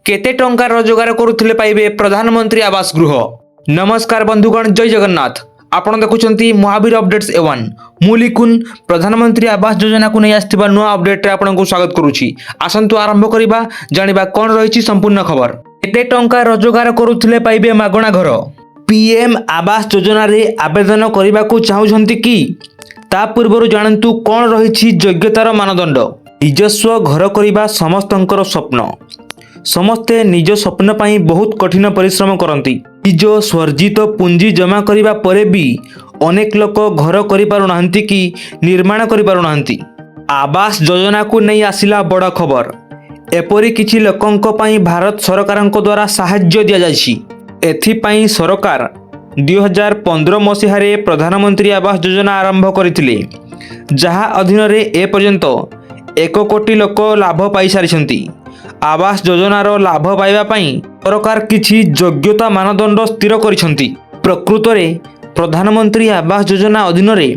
केते टंका रोजगार करुथिले पाइबे प्रधानमंत्री आवास गृह। नमस्कार बंधुगण, जय जगन्नाथ। आपण देखुछंती महावीर अपडेट्स A1। मु लिखुन प्रधानमंत्री आवास योजना को नहीं आस्थिबा नुआ अपडेट रे आपनको स्वागत करूची। आसंतु आरंभ करिबा जानिबा कोन रहिछि संपूर्ण खबर। केते टंका रोजगार करुथिले पाइबे मागणा घर। पीएम आवास योजना रे आवेदन करिबा को चाहुछंती कि ता पूर्वरु जानंतु कोन रहिछि योग्यतार मानदंड। निजस्व घर करिबा समस्तंकर स्वप्न। समस्ते निज स्वप्न पाई बहुत कठिन परिश्रम करती। निज स्वर्जित पुंजी जमा करिबा परे भी अनेक लोक घर करि पारु नाहंती कि निर्माण करि पारु नाहंती। आवास योजना को नहीं आसिला बड़ खबर। एपरि किछि लोकंक पाई भारत सरकारंक द्वारा सहाय्य दिया जायछि। एथिपाई सरकार 2015 मसीहारे प्रधानमंत्री आवास योजना आरंभ करथिले, जहा अधीन रे ए पर्यंत 1 कोटी लोक लाभ पाई सारिछंती। आवास योजनार लाभ पाइबा पाई सरकार किछि योग्यता मानदंड स्थिर करिछंती। प्रकृत में प्रधानमंत्री आवास योजना अधीन रे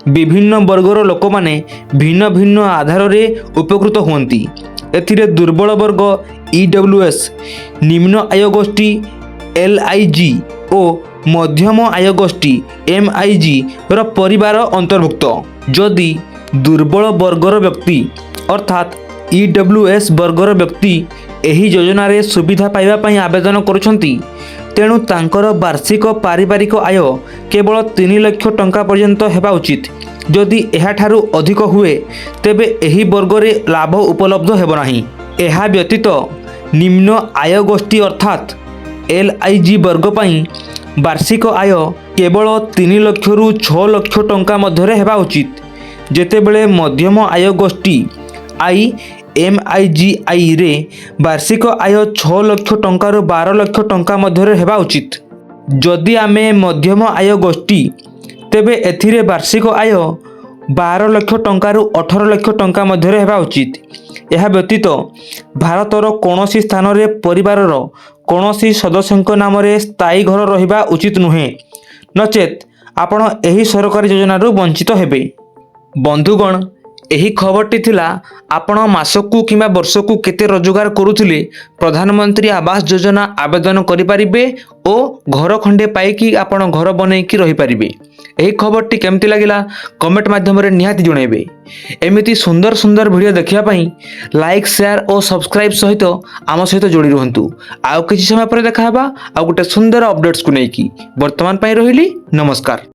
विभिन्न वर्गर लोक माने भिन्न भिन्न आधार रे उपकृत हुअंती। एथिरे दुर्बल वर्ग EWS, निम्न आय गोष्ठी LIG और मध्यम आय गोष्ठी MIG रो परिवार अंतर्भुक्त। जदि दुर्बल वर्गर व्यक्ति अर्थात EWS वर्गर व्यक्ति एही योजना रे सुविधा पाइबा पाई आवेदन करुछंती, तेणु तांकर वार्षिक पारिवारिक आय केवल 3 लाख टंका पर्यंत हेबा उचित। जदि एहा ठारू अधिक हुए तेबे एही वर्ग रे लाभ उपलब्ध हेबो नाही। एहा व्यतीत निम्न आय गोष्ठी अर्थात LIG वर्ग पाई वार्षिक आय केवल 3 लाख रु 6 लाख टंका मध्यरे हेबा उचित। जेतेबेले मध्यम आय गोष्ठी MIGI रे वार्षिक आय 6 लाख टंका रु 12 लाख टंका मध्यरे हेबा उचित। जदि आमे मध्यम आय गोष्ठी तेबे एथिरे वार्षिक आय 12 लाख टंका रु 18 लाख टंका मध्यरे हेबा उचित। यह व्यतीत भारतर कोनोसी स्थान रे परिवारर कोनोसी सदस्यंक नाम रे स्थायी घर रहिबा उचित नुहे, नचेत आपण एही सरकारी योजना रु वंचित हेबे। बंधुगण, एही खबरटी थिला आपण मासकू किंबा वर्षकू केते रोजगार करुथिले प्रधानमंत्री आवास योजना आवेदन करि परिबे ओ घर खंडे पाइकी आपण घर बनेकी रहि परिबे। एही खबरटी केमती लागिला कमेंट माध्यम रे निहाती जणेबे। एमिति सुंदर सुंदर वीडियो देखिया पई लाइक, शेयर और सब्सक्राइब सहित आम सहित जोड़ी रहंतु। आउ किछि समय पर देखा हबा आ गुटे सुंदर अपडेट्स को नेकी। वर्तमान पई रहिली, नमस्कार।